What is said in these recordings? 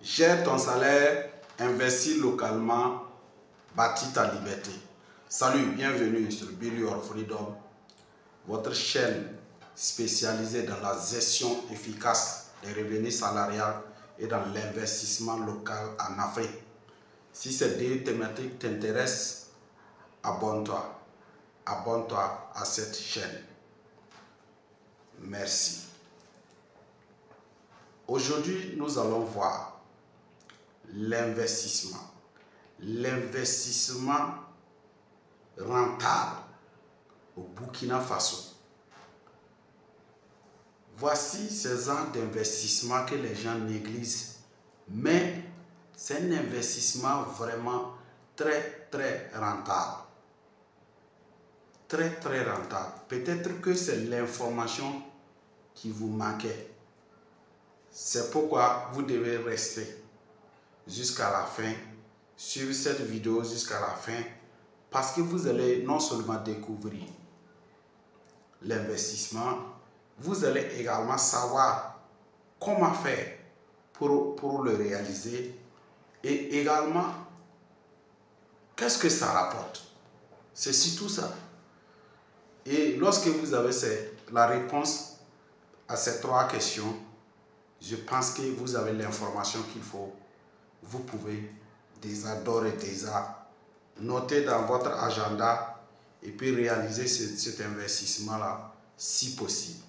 Gère ton salaire, investis localement, bâtis ta liberté. Salut, bienvenue sur Build Your Freedom, votre chaîne spécialisée dans la gestion efficace des revenus salariales et dans l'investissement local en Afrique. Si ces deux thématiques t'intéressent, abonne-toi. Abonne-toi à cette chaîne. Merci. Aujourd'hui, nous allons voir l'investissement. L'investissement rentable au Burkina Faso. Voici ces genres d'investissement que les gens négligent, mais c'est un investissement vraiment très rentable. Très rentable. Peut-être que c'est l'information qui vous manquait. C'est pourquoi vous devez rester jusqu'à la fin, suivre cette vidéo jusqu'à la fin, parce que vous allez non seulement découvrir l'investissement, vous allez également savoir comment faire pour le réaliser et également qu'est-ce que ça rapporte. C'est surtout ça. Et lorsque vous avez la réponse à ces trois questions, je pense que vous avez l'information qu'il faut. Vous pouvez déjà d'ores et déjà noter dans votre agenda et puis réaliser cet investissement-là si possible.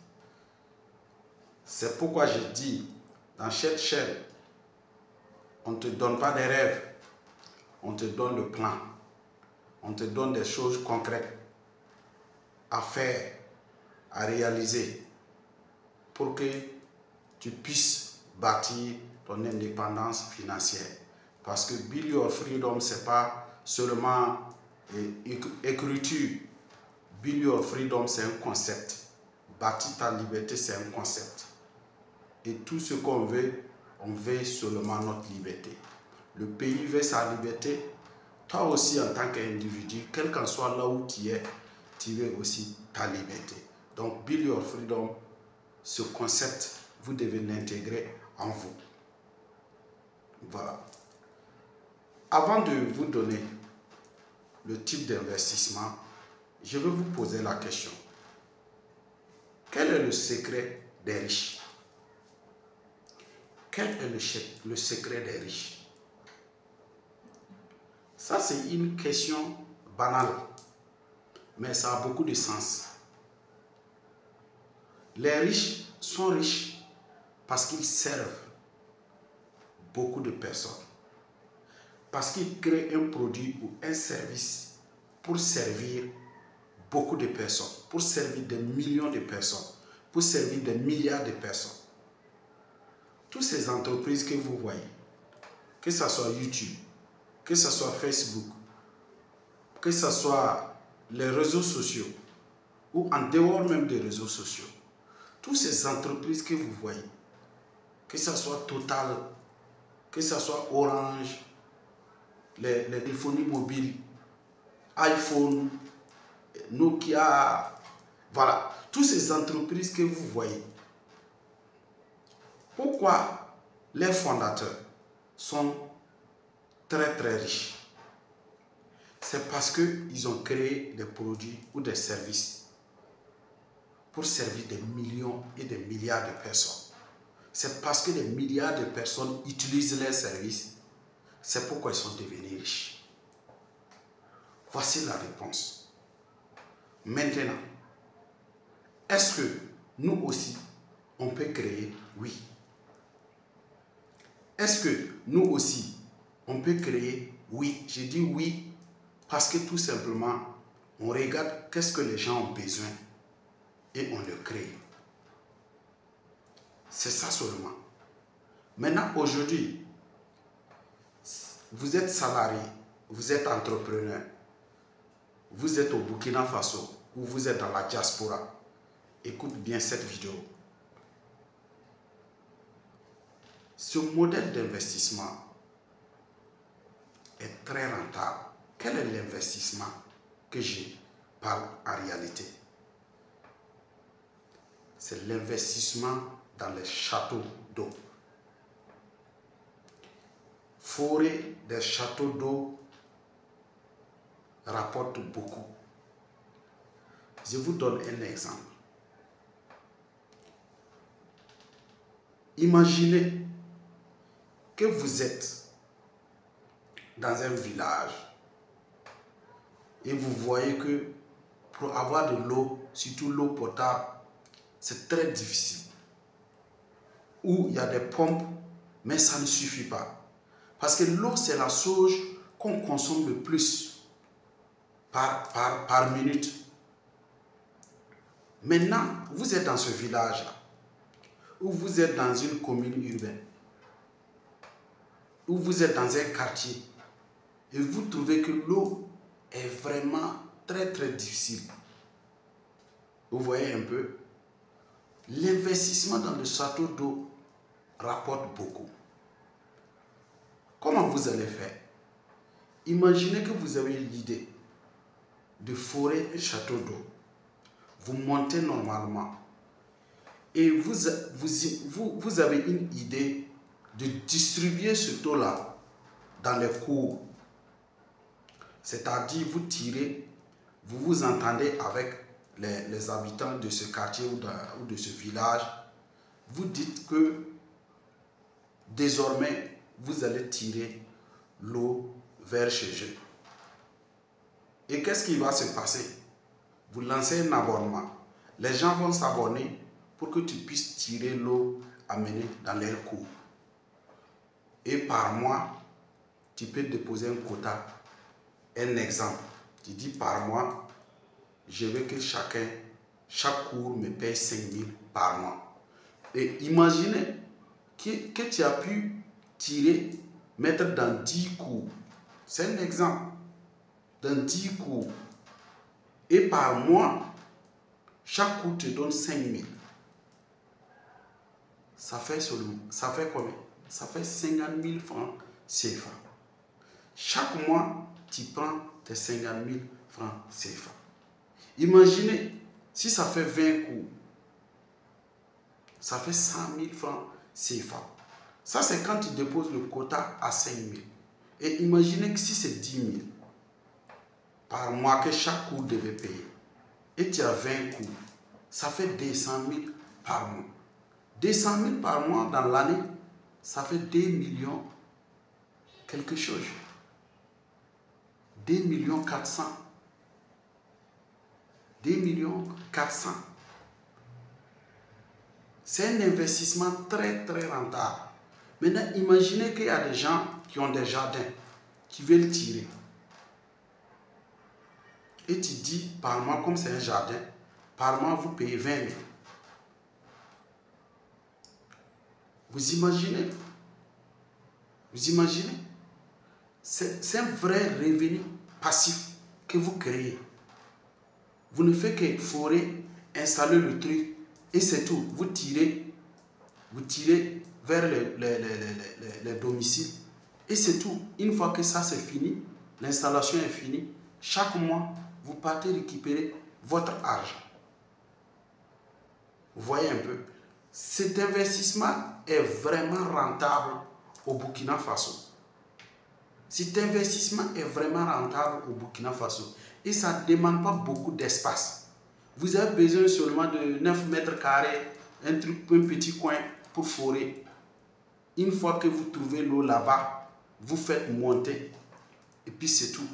C'est pourquoi je dis, dans cette chaîne, on ne te donne pas des rêves, on te donne le plan, on te donne des choses concrètes à faire, à réaliser pour que tu puisses bâtir ton indépendance financière. Parce que Build Your Freedom, ce n'est pas seulement écriture. Build Your Freedom, c'est un concept. Bâtir ta liberté, c'est un concept. Et tout ce qu'on veut, on veut seulement notre liberté. Le pays veut sa liberté. Toi aussi, en tant qu'individu, quel qu'en soit là où tu es, tu veux aussi ta liberté. Donc, Build Your Freedom, ce concept, vous devez l'intégrer en vous. Voilà. Avant de vous donner le type d'investissement, je vais vous poser la question. Quel est le secret des riches? Quel est le secret des riches? Ça, c'est une question banale, mais ça a beaucoup de sens. Les riches sont riches parce qu'ils servent beaucoup de personnes. Parce qu'ils créent un produit ou un service pour servir beaucoup de personnes, pour servir des millions de personnes, pour servir des milliards de personnes. Toutes ces entreprises que vous voyez, que ce soit YouTube, que ce soit Facebook, que ce soit les réseaux sociaux, ou en dehors même des réseaux sociaux, toutes ces entreprises que vous voyez, que ce soit Total, que ce soit Orange, les téléphones mobiles, iPhone, Nokia, voilà, toutes ces entreprises que vous voyez. Pourquoi les fondateurs sont très riches? C'est parce qu'ils ont créé des produits ou des services pour servir des millions et des milliards de personnes. C'est parce que des milliards de personnes utilisent leurs services. C'est pourquoi ils sont devenus riches. Voici la réponse. Maintenant, est-ce que nous aussi, on peut créer? Oui. Est-ce que nous aussi, on peut créer? Oui. Je dis oui parce que tout simplement, on regarde qu'est-ce que les gens ont besoin et on le crée. C'est ça seulement. Maintenant, aujourd'hui, vous êtes salarié, vous êtes entrepreneur, vous êtes au Burkina Faso ou vous êtes dans la diaspora. Écoute bien cette vidéo. Ce modèle d'investissement est très rentable. Quel est l'investissement que je parle en réalité? C'est l'investissement dans les châteaux d'eau. forer des châteaux d'eau rapporte beaucoup. Je vous donne un exemple. Imaginez que vous êtes dans un village et vous voyez que pour avoir de l'eau, surtout l'eau potable, c'est très difficile. Ou il y a des pompes, mais ça ne suffit pas. Parce que l'eau, c'est la chose qu'on consomme le plus par minute. Maintenant, vous êtes dans ce village-là, ou vous êtes dans une commune urbaine, ou vous êtes dans un quartier, et vous trouvez que l'eau est vraiment très difficile. Vous voyez un peu, l'investissement dans le château d'eau rapporte beaucoup. Comment vous allez faire? Imaginez que vous avez l'idée de forer un château d'eau. Vous montez normalement et vous avez une idée de distribuer cette eau-là dans les cours. C'est-à-dire, vous tirez, vous vous entendez avec les habitants de ce quartier ou de ce village. Vous dites que désormais, vous allez tirer l'eau vers chez eux. Et qu'est-ce qui va se passer? Vous lancez un abonnement. Les gens vont s'abonner pour que tu puisses tirer l'eau amenée dans leur cours. Et par mois, tu peux déposer un quota. Un exemple, tu dis par mois, je veux que chaque cours me paye 5 000 par mois. Et imaginez que tu as pu tirer, mettre dans 10 cours. C'est un exemple. Dans 10 cours. Et par mois, chaque cours te donne 5 000. Ça fait combien? Ça fait 50 000 francs CFA. Chaque mois, tu prends tes 50 000 francs CFA. Imaginez, si ça fait 20 cours, ça fait 100 000 francs CFA. Ça, c'est quand tu déposes le quota à 5 000. Et imaginez que si c'est 10 000 par mois que chaque cours devait payer, et tu as 20 cours, ça fait 200 000 par mois. 200 000 par mois dans l'année, ça fait 2 millions quelque chose. 2 millions 400. 2 millions 400. C'est un investissement très rentable. Maintenant, imaginez qu'il y a des gens qui ont des jardins, qui veulent tirer. Et tu dis, par mois, comme c'est un jardin, par mois, vous payez 20 000. Vous imaginez? C'est un vrai revenu passif que vous créez. Vous ne faites que forer, installer le truc, et c'est tout. Vous tirez vers les domiciles, et c'est tout. Une fois que ça c'est fini, l'installation est finie, chaque mois, vous partez récupérer votre argent. Vous voyez un peu? Cet investissement est vraiment rentable au Burkina Faso. Cet investissement est vraiment rentable au Burkina Faso. Et ça ne demande pas beaucoup d'espace. Vous avez besoin seulement de 9 mètres carrés, un petit coin pour forer. Une fois que vous trouvez l'eau là-bas, vous faites monter. Et puis c'est tout.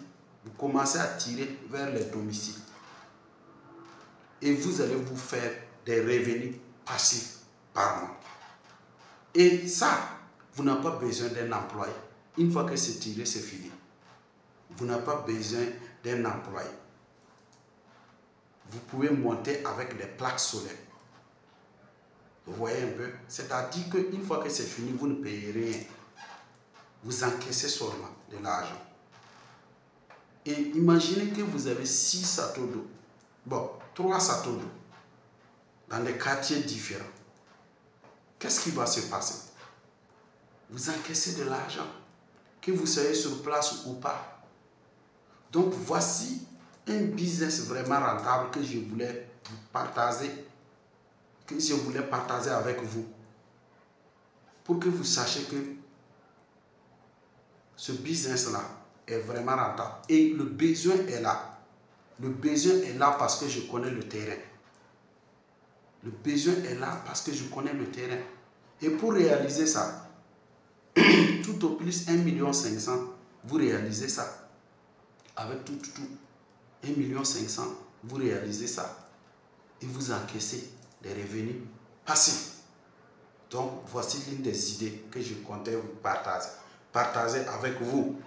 Vous commencez à tirer vers les domiciles. Et vous allez vous faire des revenus passifs par mois. Et ça, vous n'avez pas besoin d'un employé. Une fois que c'est tiré, c'est fini. Vous n'avez pas besoin d'un employé. Vous pouvez monter avec des plaques solaires. Vous voyez un peu? C'est-à-dire qu'une fois que c'est fini, vous ne payez rien. Vous encaissez seulement de l'argent. Et imaginez que vous avez 6 châteaux d'eau. Bon, 3 châteaux d'eau. Dans des quartiers différents. Qu'est-ce qui va se passer? Vous encaissez de l'argent. Que vous soyez sur place ou pas. Donc voici un business vraiment rentable que je voulais partager avec vous. Pour que vous sachiez que ce business-là est vraiment rentable. Et le besoin est là. Le besoin est là parce que je connais le terrain. Le besoin est là parce que je connais le terrain. Et pour réaliser ça, tout au plus 1,5 million, vous réalisez ça. Avec tout, 1,5 million, vous réalisez ça. Et vous encaissez des revenus passifs. Donc, voici l'une des idées que je comptais vous partager. Partagez avec vous.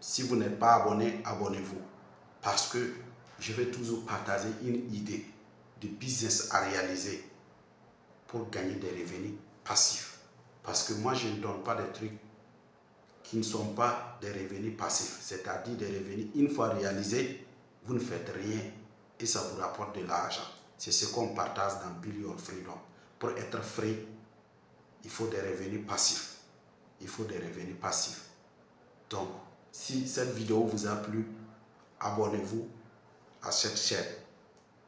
Si vous n'êtes pas abonné, abonnez-vous. Parce que je vais toujours partager une idée de business à réaliser pour gagner des revenus passifs. Parce que moi, je ne donne pas des trucs qui ne sont pas des revenus passifs. C'est-à-dire des revenus, une fois réalisés, vous ne faites rien et ça vous rapporte de l'argent. C'est ce qu'on partage dans Build Your Freedom. Pour être free, il faut des revenus passifs. Il faut des revenus passifs. Donc, si cette vidéo vous a plu, abonnez-vous à cette chaîne.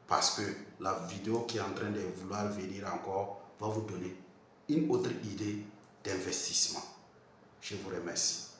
Parce que la vidéo qui est en train de vouloir venir encore va vous donner une autre idée d'investissement. Je vous remercie.